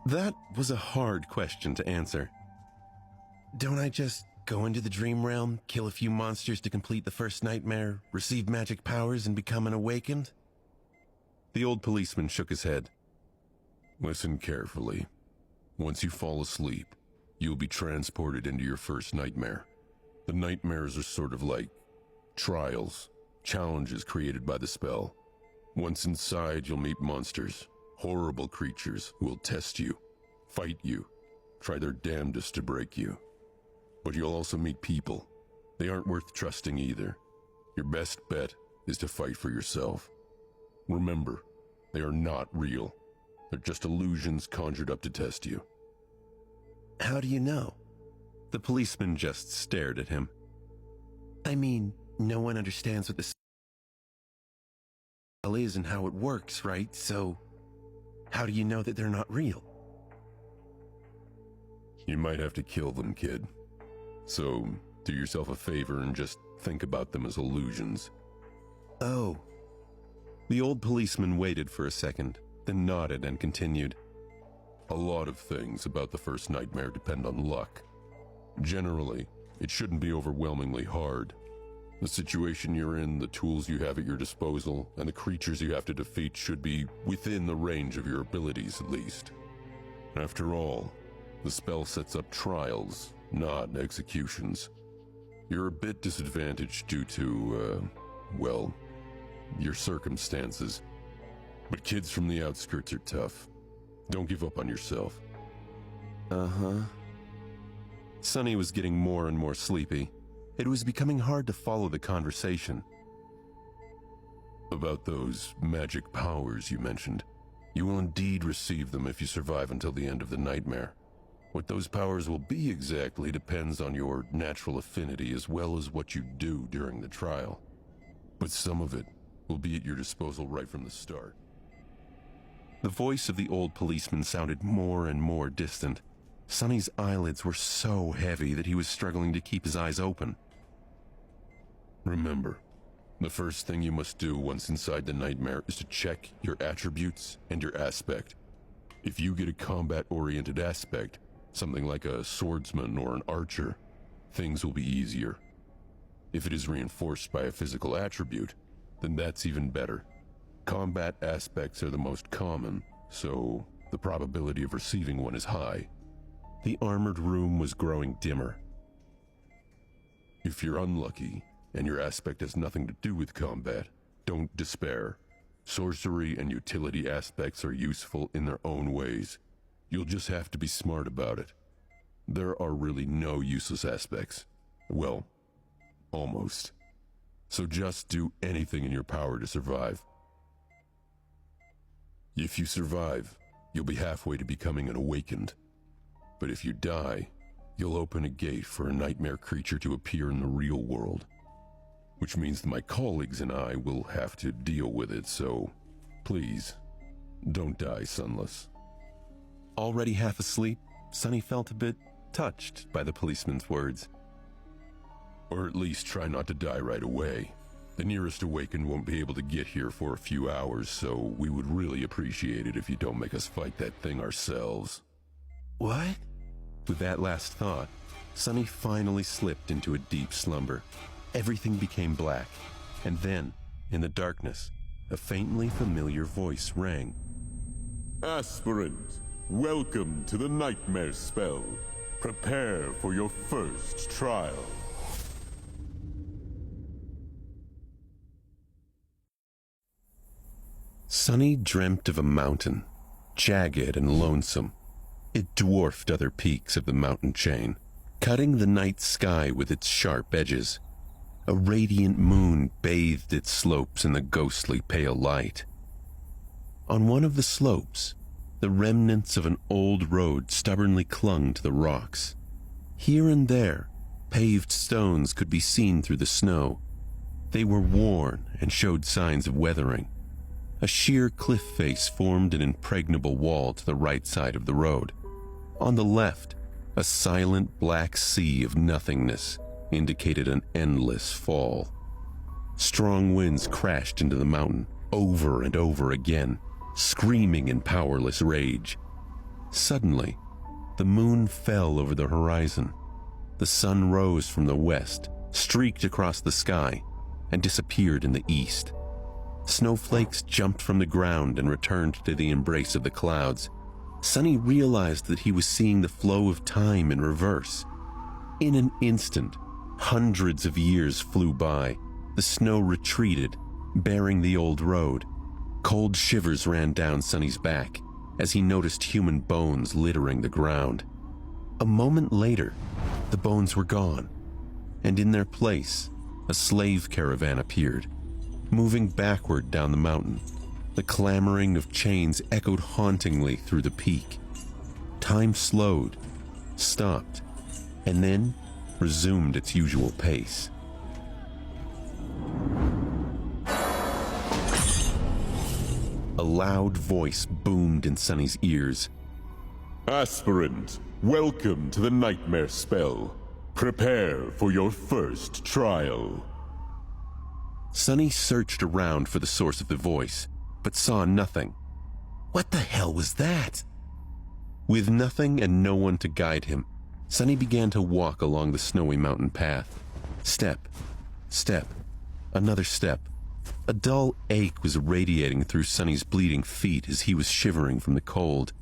That was a hard question to answer. Don't I just go into the dream realm, kill a few monsters to complete the first nightmare, receive magic powers, and become an awakened? The old policeman shook his head. Listen carefully. Once you fall asleep, you'll be transported into your first nightmare. The nightmares are sort of like trials, challenges created by the spell. Once inside, you'll meet monsters, horrible creatures who will test you, fight you, try their damnedest to break you. But you'll also meet people. They aren't worth trusting either. Your best bet is to fight for yourself. Remember, they are not real. They're just illusions conjured up to test you. How do you know? The policeman just stared at him. I mean, no one understands what the spell is and how it works, right? So, how do you know that they're not real? You might have to kill them, kid. So, do yourself a favor and just think about them as illusions. Oh. The old policeman waited for a second, then nodded and continued. A lot of things about the first nightmare depend on luck. Generally, it shouldn't be overwhelmingly hard. The situation you're in, the tools you have at your disposal, and the creatures you have to defeat should be within the range of your abilities at least. After all, the spell sets up trials, not executions. You're a bit disadvantaged due to, well, your circumstances. But kids from the outskirts are tough. Don't give up on yourself. Uh-huh. Sonny was getting more and more sleepy. It was becoming hard to follow the conversation. About those magic powers you mentioned, you will indeed receive them if you survive until the end of the nightmare. What those powers will be exactly depends on your natural affinity as well as what you do during the trial. But some of it will be at your disposal right from the start. The voice of the old policeman sounded more and more distant. Sonny's eyelids were so heavy that he was struggling to keep his eyes open. Remember, the first thing you must do once inside the nightmare is to check your attributes and your aspect. If you get a combat-oriented aspect, something like a swordsman or an archer, things will be easier. If it is reinforced by a physical attribute, then that's even better. Combat aspects are the most common, so the probability of receiving one is high. The armored room was growing dimmer. If you're unlucky, and your aspect has nothing to do with combat, don't despair. Sorcery and utility aspects are useful in their own ways. You'll just have to be smart about it. There are really no useless aspects. Well, almost. So just do anything in your power to survive. If you survive, you'll be halfway to becoming an awakened. But if you die, you'll open a gate for a nightmare creature to appear in the real world. Which means that my colleagues and I will have to deal with it, so please, don't die sunless. Already half asleep, Sonny felt a bit touched by the policeman's words. Or at least try not to die right away. The nearest awakened won't be able to get here for a few hours, so we would really appreciate it if you don't make us fight that thing ourselves. What? With that last thought, Sonny finally slipped into a deep slumber. Everything became black, and then, in the darkness, a faintly familiar voice rang. Aspirant, welcome to the nightmare spell. Prepare for your first trial. Sonny dreamt of a mountain, jagged and lonesome. It dwarfed other peaks of the mountain chain, cutting the night sky with its sharp edges. A radiant moon bathed its slopes in the ghostly pale light. On one of the slopes, the remnants of an old road stubbornly clung to the rocks. Here and there, paved stones could be seen through the snow. They were worn and showed signs of weathering. A sheer cliff face formed an impregnable wall to the right side of the road. On the left, a silent black sea of nothingness indicated an endless fall. Strong winds crashed into the mountain over and over again, screaming in powerless rage. Suddenly, the moon fell over the horizon. The sun rose from the west, streaked across the sky, and disappeared in the east. Snowflakes jumped from the ground and returned to the embrace of the clouds. Sonny realized that he was seeing the flow of time in reverse. In an instant, hundreds of years flew by. The snow retreated, bearing the old road. Cold shivers ran down Sonny's back as he noticed human bones littering the ground. A moment later, the bones were gone, and in their place, a slave caravan appeared, moving backward down the mountain. The clamoring of chains echoed hauntingly through the peak. Time slowed, stopped, and then resumed its usual pace. A loud voice boomed in Sonny's ears. Aspirant, welcome to the nightmare spell. Prepare for your first trial. Sonny searched around for the source of the voice, but saw nothing. What the hell was that? With nothing and no one to guide him, Sonny began to walk along the snowy mountain path. Step, step, another step. A dull ache was radiating through Sonny's bleeding feet as he was shivering from the cold.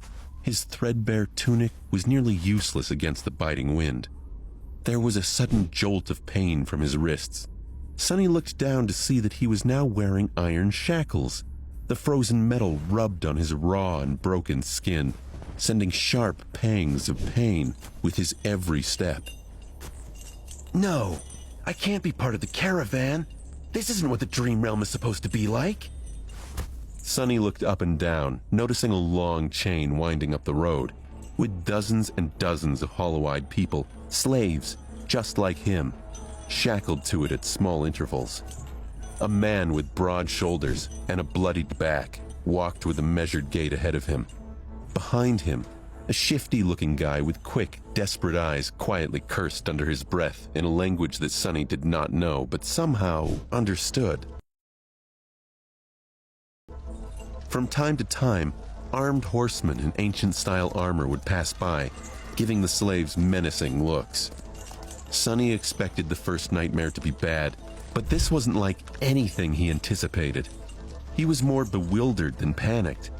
His threadbare tunic was nearly useless against the biting wind. There was a sudden jolt of pain from his wrists. Sonny looked down to see that he was now wearing iron shackles. The frozen metal rubbed on his raw and broken skin, sending sharp pangs of pain with his every step. No, I can't be part of the caravan. This isn't what the dream realm is supposed to be like. Sonny looked up and down, noticing a long chain winding up the road, with dozens and dozens of hollow-eyed people, slaves, just like him, shackled to it at small intervals. A man with broad shoulders and a bloodied back walked with a measured gait ahead of him. Behind him, a shifty-looking guy with quick, desperate eyes quietly cursed under his breath in a language that Sonny did not know but somehow understood. From time to time, armed horsemen in ancient-style armor would pass by, giving the slaves menacing looks. Sonny expected the first nightmare to be bad, but this wasn't like anything he anticipated. He was more bewildered than panicked.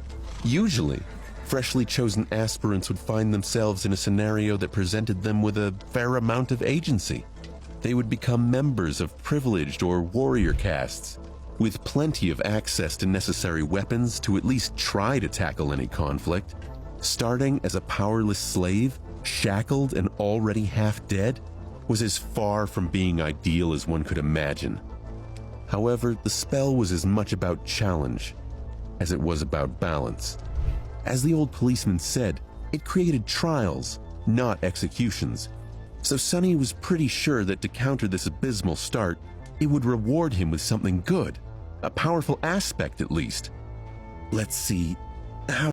Usually, freshly chosen aspirants would find themselves in a scenario that presented them with a fair amount of agency. They would become members of privileged or warrior castes, with plenty of access to necessary weapons to at least try to tackle any conflict. Starting as a powerless slave, shackled and already half dead, was as far from being ideal as one could imagine. However, the spell was as much about challenge as it was about balance. As the old policeman said, it created trials, not executions. So Sonny was pretty sure that to counter this abysmal start, it would reward him with something good, a powerful aspect at least. Let's see, how